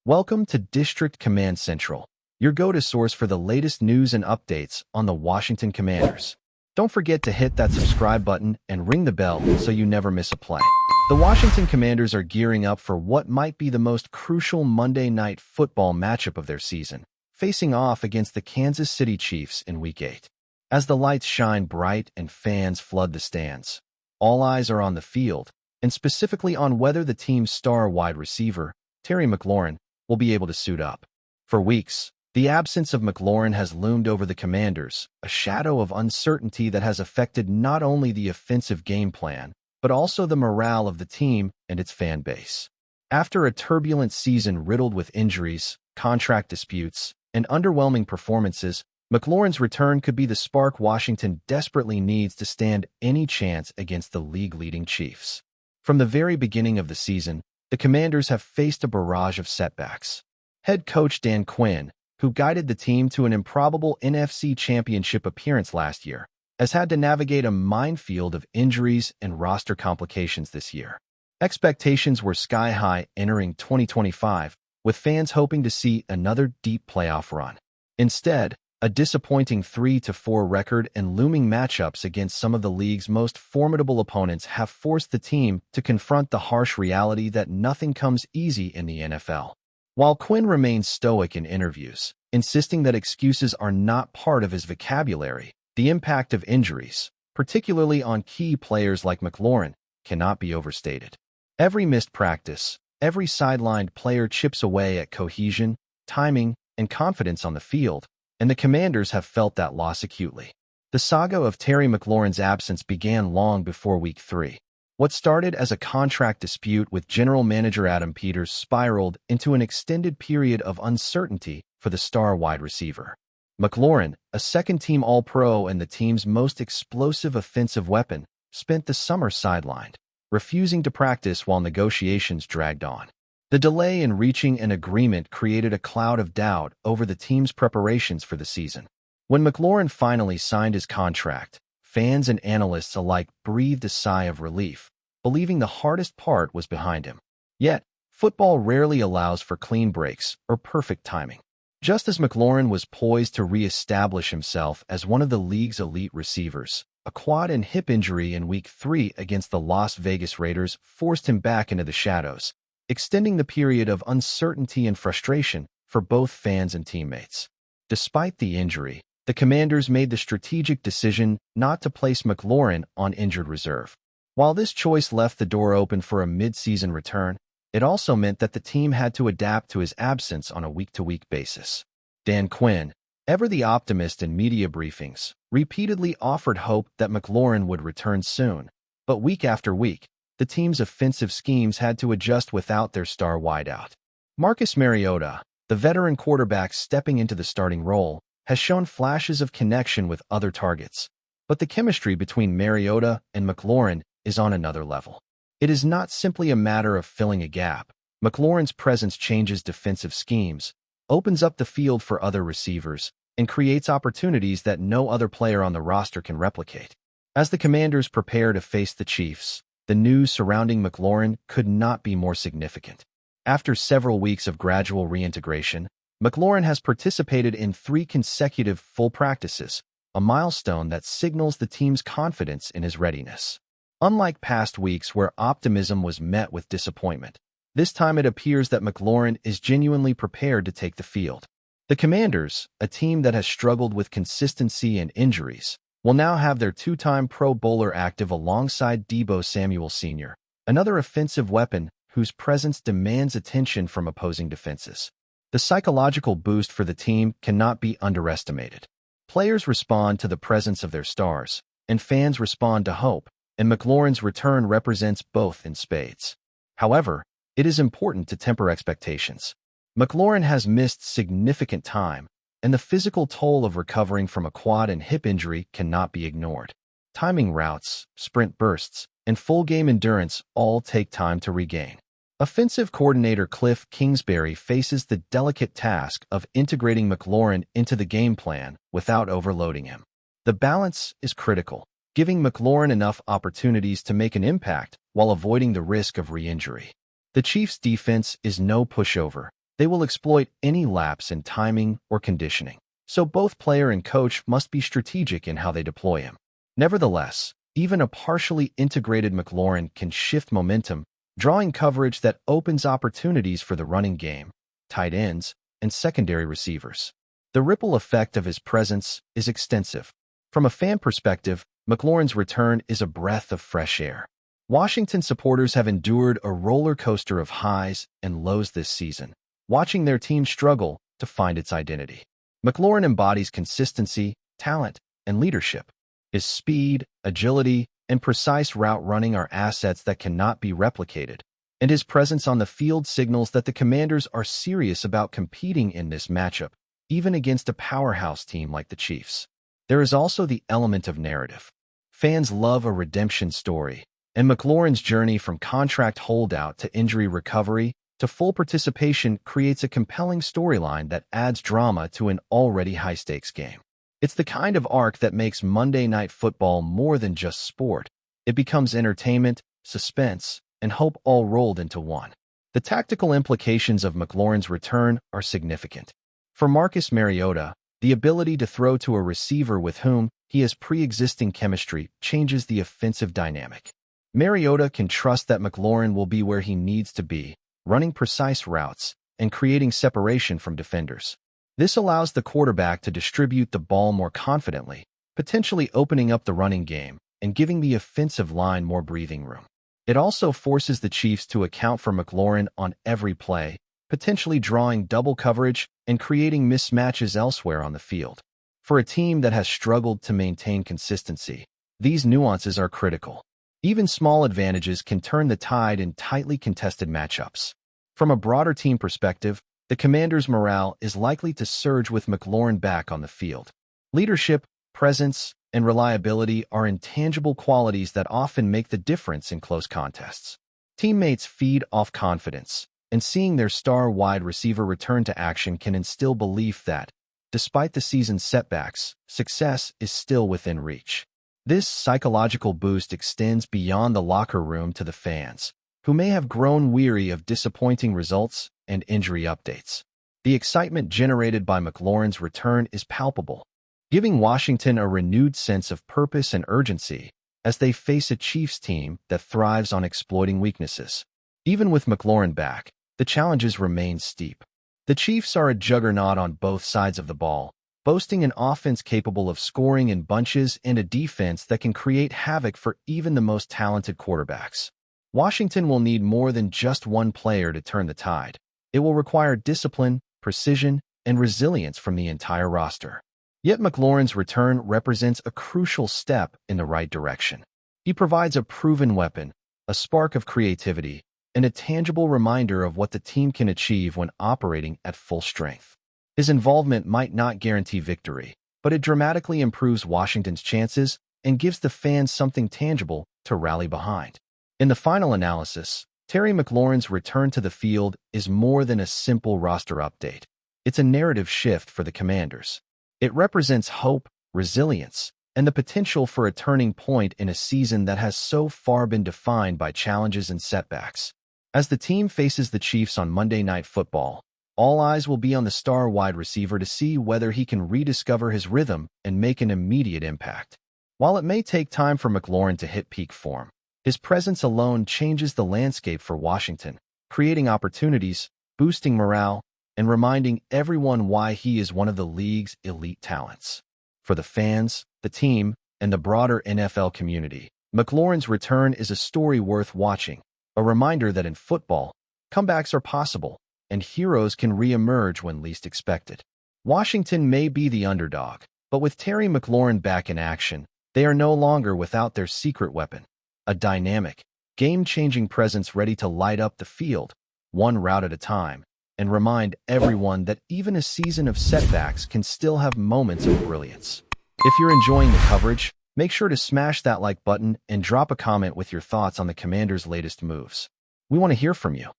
Welcome to District Command Central, your go-to source for the latest news and updates on the Washington Commanders. Don't forget to hit that subscribe button and ring the bell so you never miss a play. The Washington Commanders are gearing up for what might be the most crucial Monday Night Football matchup of their season, facing off against the Kansas City Chiefs in Week 8. As the lights shine bright and fans flood the stands, all eyes are on the field, and specifically on whether the team's star wide receiver, Terry McLaurin, will be able to suit up. For weeks, the absence of McLaurin has loomed over the Commanders, a shadow of uncertainty that has affected not only the offensive game plan, but also the morale of the team and its fan base. After a turbulent season riddled with injuries, contract disputes, and underwhelming performances, McLaurin's return could be the spark Washington desperately needs to stand any chance against the league-leading Chiefs. From the very beginning of the season, the Commanders have faced a barrage of setbacks. Head coach Dan Quinn, who guided the team to an improbable NFC Championship appearance last year, has had to navigate a minefield of injuries and roster complications this year. Expectations were sky-high entering 2025, with fans hoping to see another deep playoff run. Instead, a disappointing 3-4 record and looming matchups against some of the league's most formidable opponents have forced the team to confront the harsh reality that nothing comes easy in the NFL. While Quinn remains stoic in interviews, insisting that excuses are not part of his vocabulary, the impact of injuries, particularly on key players like McLaurin, cannot be overstated. Every missed practice, every sidelined player chips away at cohesion, timing, and confidence on the field, and the Commanders have felt that loss acutely. The saga of Terry McLaurin's absence began long before Week 3. What started as a contract dispute with general manager Adam Peters spiraled into an extended period of uncertainty for the star wide receiver. McLaurin, a second-team All-Pro and the team's most explosive offensive weapon, spent the summer sidelined, refusing to practice while negotiations dragged on. The delay in reaching an agreement created a cloud of doubt over the team's preparations for the season. When McLaurin finally signed his contract, fans and analysts alike breathed a sigh of relief, believing the hardest part was behind him. Yet, football rarely allows for clean breaks or perfect timing. Just as McLaurin was poised to re-establish himself as one of the league's elite receivers, a quad and hip injury in Week 3 against the Las Vegas Raiders forced him back into the shadows, extending the period of uncertainty and frustration for both fans and teammates. Despite the injury, the Commanders made the strategic decision not to place McLaurin on injured reserve. While this choice left the door open for a mid-season return, it also meant that the team had to adapt to his absence on a week-to-week basis. Dan Quinn, ever the optimist in media briefings, repeatedly offered hope that McLaurin would return soon, but week after week, the team's offensive schemes had to adjust without their star wideout. Marcus Mariota, the veteran quarterback stepping into the starting role, has shown flashes of connection with other targets, but the chemistry between Mariota and McLaurin is on another level. It is not simply a matter of filling a gap. McLaurin's presence changes defensive schemes, opens up the field for other receivers, and creates opportunities that no other player on the roster can replicate. As the Commanders prepare to face the Chiefs, the news surrounding McLaurin could not be more significant. After several weeks of gradual reintegration, McLaurin has participated in 3 consecutive full practices, a milestone that signals the team's confidence in his readiness. Unlike past weeks where optimism was met with disappointment, this time it appears that McLaurin is genuinely prepared to take the field. The Commanders, a team that has struggled with consistency and injuries, will now have their 2-time Pro Bowler active alongside Deebo Samuel Sr., another offensive weapon whose presence demands attention from opposing defenses. The psychological boost for the team cannot be underestimated. Players respond to the presence of their stars, and fans respond to hope, and McLaurin's return represents both in spades. However, it is important to temper expectations. McLaurin has missed significant time, and the physical toll of recovering from a quad and hip injury cannot be ignored. Timing routes, sprint bursts, and full-game endurance all take time to regain. Offensive coordinator Cliff Kingsbury faces the delicate task of integrating McLaurin into the game plan without overloading him. The balance is critical, giving McLaurin enough opportunities to make an impact while avoiding the risk of re-injury. The Chiefs' defense is no pushover. They will exploit any lapse in timing or conditioning, so both player and coach must be strategic in how they deploy him. Nevertheless, even a partially integrated McLaurin can shift momentum, drawing coverage that opens opportunities for the running game, tight ends, and secondary receivers. The ripple effect of his presence is extensive. From a fan perspective, McLaurin's return is a breath of fresh air. Washington supporters have endured a roller coaster of highs and lows this season, watching their team struggle to find its identity. McLaurin embodies consistency, talent, and leadership. His speed, agility, and precise route running are assets that cannot be replicated, and his presence on the field signals that the Commanders are serious about competing in this matchup, even against a powerhouse team like the Chiefs. There is also the element of narrative. Fans love a redemption story, and McLaurin's journey from contract holdout to injury recovery to full participation creates a compelling storyline that adds drama to an already high-stakes game. It's the kind of arc that makes Monday Night Football more than just sport. It becomes entertainment, suspense, and hope all rolled into one. The tactical implications of McLaurin's return are significant. For Marcus Mariota, the ability to throw to a receiver with whom he has pre-existing chemistry changes the offensive dynamic. Mariota can trust that McLaurin will be where he needs to be, running precise routes and creating separation from defenders. This allows the quarterback to distribute the ball more confidently, potentially opening up the running game and giving the offensive line more breathing room. It also forces the Chiefs to account for McLaurin on every play, potentially drawing double coverage and creating mismatches elsewhere on the field. For a team that has struggled to maintain consistency, these nuances are critical. Even small advantages can turn the tide in tightly contested matchups. From a broader team perspective, the Commanders' morale is likely to surge with McLaurin back on the field. Leadership, presence, and reliability are intangible qualities that often make the difference in close contests. Teammates feed off confidence, and seeing their star wide receiver return to action can instill belief that, despite the season's setbacks, success is still within reach. This psychological boost extends beyond the locker room to the fans, who may have grown weary of disappointing results and injury updates. The excitement generated by McLaurin's return is palpable, giving Washington a renewed sense of purpose and urgency as they face a Chiefs team that thrives on exploiting weaknesses. Even with McLaurin back, the challenges remain steep. The Chiefs are a juggernaut on both sides of the ball, boasting an offense capable of scoring in bunches and a defense that can create havoc for even the most talented quarterbacks. Washington will need more than just one player to turn the tide. It will require discipline, precision, and resilience from the entire roster. Yet McLaurin's return represents a crucial step in the right direction. He provides a proven weapon, a spark of creativity, and a tangible reminder of what the team can achieve when operating at full strength. His involvement might not guarantee victory, but it dramatically improves Washington's chances and gives the fans something tangible to rally behind. In the final analysis, Terry McLaurin's return to the field is more than a simple roster update. It's a narrative shift for the Commanders. It represents hope, resilience, and the potential for a turning point in a season that has so far been defined by challenges and setbacks. As the team faces the Chiefs on Monday Night Football, all eyes will be on the star wide receiver to see whether he can rediscover his rhythm and make an immediate impact. While it may take time for McLaurin to hit peak form, his presence alone changes the landscape for Washington, creating opportunities, boosting morale, and reminding everyone why he is one of the league's elite talents. For the fans, the team, and the broader NFL community, McLaurin's return is a story worth watching, a reminder that in football, comebacks are possible, and heroes can re-emerge when least expected. Washington may be the underdog, but with Terry McLaurin back in action, they are no longer without their secret weapon, a dynamic, game-changing presence ready to light up the field, one route at a time, and remind everyone that even a season of setbacks can still have moments of brilliance. If you're enjoying the coverage, make sure to smash that like button and drop a comment with your thoughts on the Commanders' latest moves. We want to hear from you.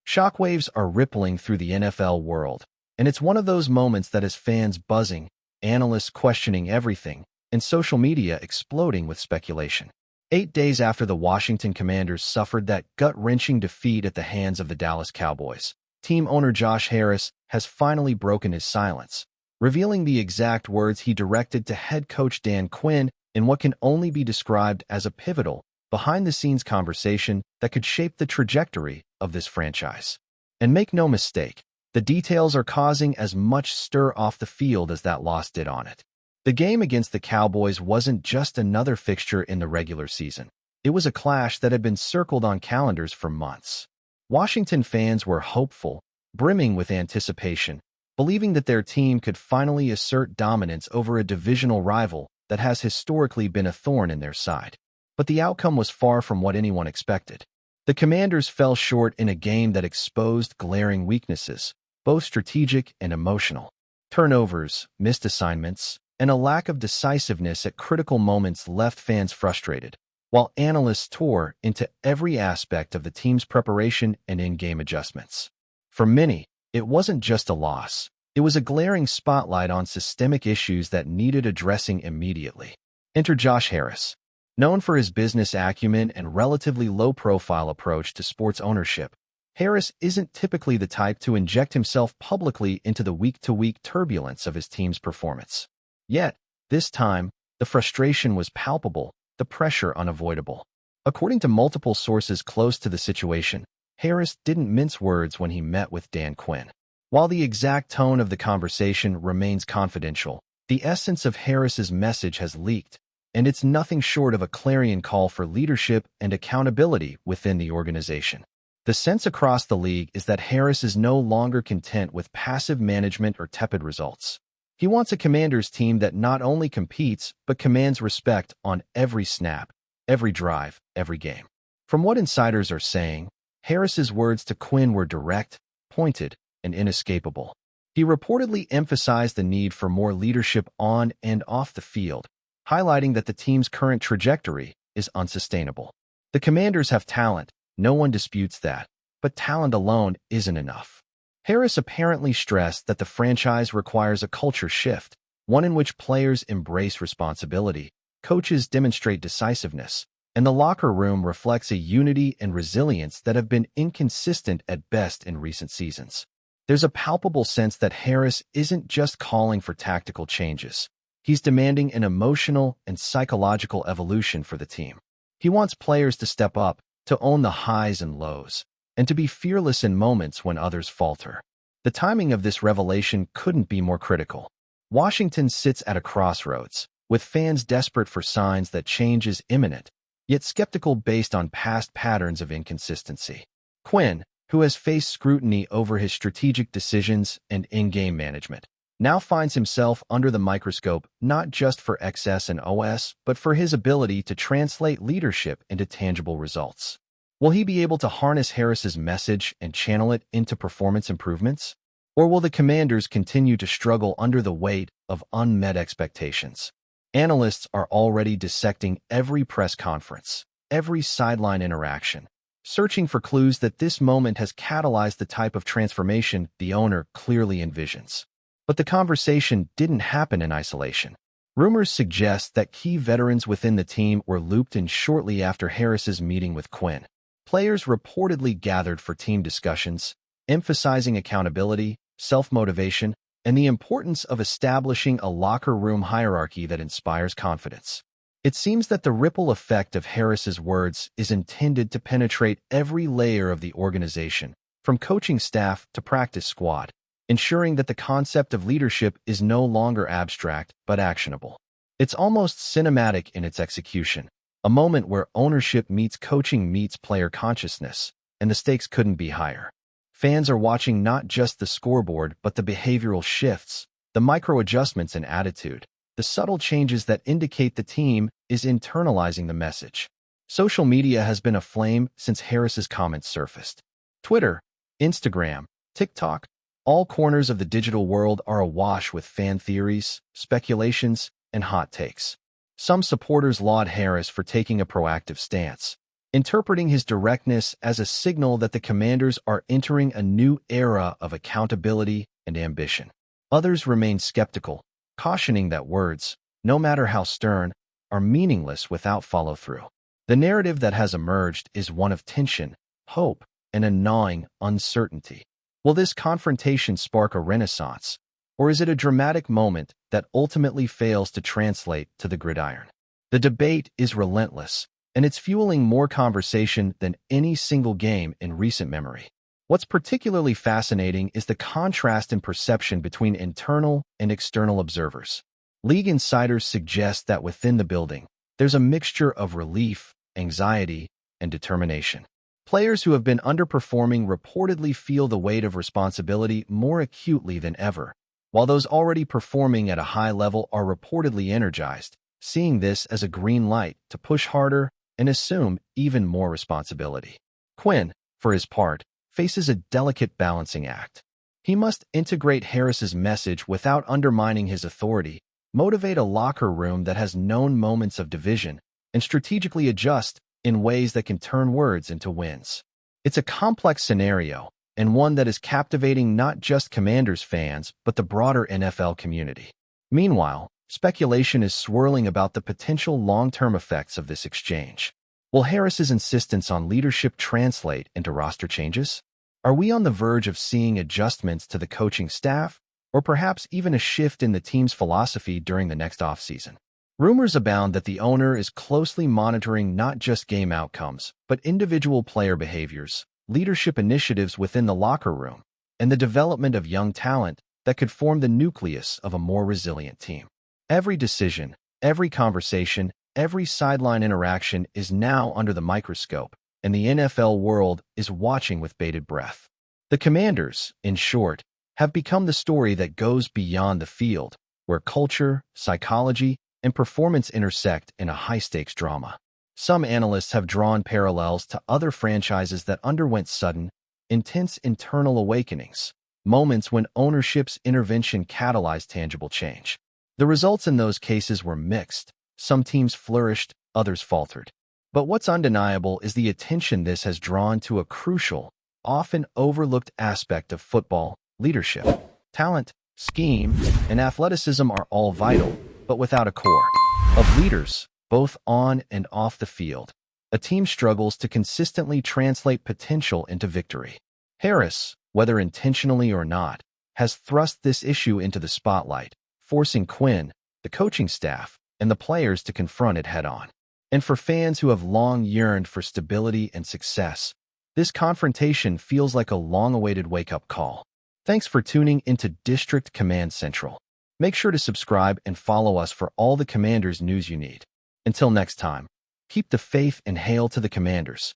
Shockwaves are rippling through the NFL world, and it's one of those moments that has fans buzzing, analysts questioning everything, and social media exploding with speculation. 8 days after the Washington Commanders suffered that gut-wrenching defeat at the hands of the Dallas Cowboys, team owner Josh Harris has finally broken his silence, revealing the exact words he directed to head coach Dan Quinn in what can only be described as a pivotal, behind-the-scenes conversation that could shape the trajectory of this franchise. And make no mistake, the details are causing as much stir off the field as that loss did on it. The game against the Cowboys wasn't just another fixture in the regular season. It was a clash that had been circled on calendars for months. Washington fans were hopeful, brimming with anticipation, believing that their team could finally assert dominance over a divisional rival that has historically been a thorn in their side. But the outcome was far from what anyone expected. The Commanders fell short in a game that exposed glaring weaknesses, both strategic and emotional. Turnovers, missed assignments, and a lack of decisiveness at critical moments left fans frustrated, while analysts tore into every aspect of the team's preparation and in-game adjustments. For many, it wasn't just a loss. It was a glaring spotlight on systemic issues that needed addressing immediately. Enter Josh Harris. Known for his business acumen and relatively low-profile approach to sports ownership, Harris isn't typically the type to inject himself publicly into the week-to-week turbulence of his team's performance. Yet, this time, the frustration was palpable, the pressure unavoidable. According to multiple sources close to the situation, Harris didn't mince words when he met with Dan Quinn. While the exact tone of the conversation remains confidential, the essence of Harris's message has leaked, and it's nothing short of a clarion call for leadership and accountability within the organization. The sense across the league is that Harris is no longer content with passive management or tepid results. He wants a Commanders team that not only competes, but commands respect on every snap, every drive, every game. From what insiders are saying, Harris's words to Quinn were direct, pointed, and inescapable. He reportedly emphasized the need for more leadership on and off the field, highlighting that the team's current trajectory is unsustainable. The Commanders have talent, no one disputes that, but talent alone isn't enough. Harris apparently stressed that the franchise requires a culture shift, one in which players embrace responsibility, coaches demonstrate decisiveness, and the locker room reflects a unity and resilience that have been inconsistent at best in recent seasons. There's a palpable sense that Harris isn't just calling for tactical changes. He's demanding an emotional and psychological evolution for the team. He wants players to step up, to own the highs and lows, and to be fearless in moments when others falter. The timing of this revelation couldn't be more critical. Washington sits at a crossroads, with fans desperate for signs that change is imminent, yet skeptical based on past patterns of inconsistency. Quinn, who has faced scrutiny over his strategic decisions and in-game management, now finds himself under the microscope not just for XS and OS, but for his ability to translate leadership into tangible results. Will he be able to harness Harris's message and channel it into performance improvements? Or will the Commanders continue to struggle under the weight of unmet expectations? Analysts are already dissecting every press conference, every sideline interaction, searching for clues that this moment has catalyzed the type of transformation the owner clearly envisions. But the conversation didn't happen in isolation. Rumors suggest that key veterans within the team were looped in shortly after Harris's meeting with Quinn. Players reportedly gathered for team discussions, emphasizing accountability, self-motivation, and the importance of establishing a locker room hierarchy that inspires confidence. It seems that the ripple effect of Harris's words is intended to penetrate every layer of the organization, from coaching staff to practice squad, ensuring that the concept of leadership is no longer abstract but actionable. It's almost cinematic in its execution, a moment where ownership meets coaching meets player consciousness, and the stakes couldn't be higher. Fans are watching not just the scoreboard but the behavioral shifts, the micro-adjustments in attitude, the subtle changes that indicate the team is internalizing the message. Social media has been aflame since Harris's comments surfaced. Twitter, Instagram, TikTok, all corners of the digital world are awash with fan theories, speculations, and hot takes. Some supporters laud Harris for taking a proactive stance, interpreting his directness as a signal that the Commanders are entering a new era of accountability and ambition. Others remain skeptical, cautioning that words, no matter how stern, are meaningless without follow-through. The narrative that has emerged is one of tension, hope, and a gnawing uncertainty. Will this confrontation spark a renaissance, or is it a dramatic moment that ultimately fails to translate to the gridiron? The debate is relentless, and it's fueling more conversation than any single game in recent memory. What's particularly fascinating is the contrast in perception between internal and external observers. League insiders suggest that within the building, there's a mixture of relief, anxiety, and determination. Players who have been underperforming reportedly feel the weight of responsibility more acutely than ever, while those already performing at a high level are reportedly energized, seeing this as a green light to push harder and assume even more responsibility. Quinn, for his part, faces a delicate balancing act. He must integrate Harris's message without undermining his authority, motivate a locker room that has known moments of division, and strategically adjust in ways that can turn words into wins. It's a complex scenario, and one that is captivating not just Commanders fans, but the broader NFL community. Meanwhile, speculation is swirling about the potential long-term effects of this exchange. Will Harris's insistence on leadership translate into roster changes? Are we on the verge of seeing adjustments to the coaching staff, or perhaps even a shift in the team's philosophy during the next offseason? Rumors abound that the owner is closely monitoring not just game outcomes, but individual player behaviors, leadership initiatives within the locker room, and the development of young talent that could form the nucleus of a more resilient team. Every decision, every conversation, every sideline interaction is now under the microscope, and the NFL world is watching with bated breath. The Commanders, in short, have become the story that goes beyond the field, where culture, psychology, and performance intersect in a high-stakes drama. Some analysts have drawn parallels to other franchises that underwent sudden, intense internal awakenings, moments when ownership's intervention catalyzed tangible change. The results in those cases were mixed. Some teams flourished, others faltered. But what's undeniable is the attention this has drawn to a crucial, often overlooked aspect of football: leadership. Talent, scheme, and athleticism are all vital, but without a core of leaders, both on and off the field, a team struggles to consistently translate potential into victory. Harris, whether intentionally or not, has thrust this issue into the spotlight, forcing Quinn, the coaching staff, and the players to confront it head-on. And for fans who have long yearned for stability and success, this confrontation feels like a long-awaited wake-up call. Thanks for tuning into District Command Central. Make sure to subscribe and follow us for all the Commanders news you need. Until next time, keep the faith and hail to the Commanders.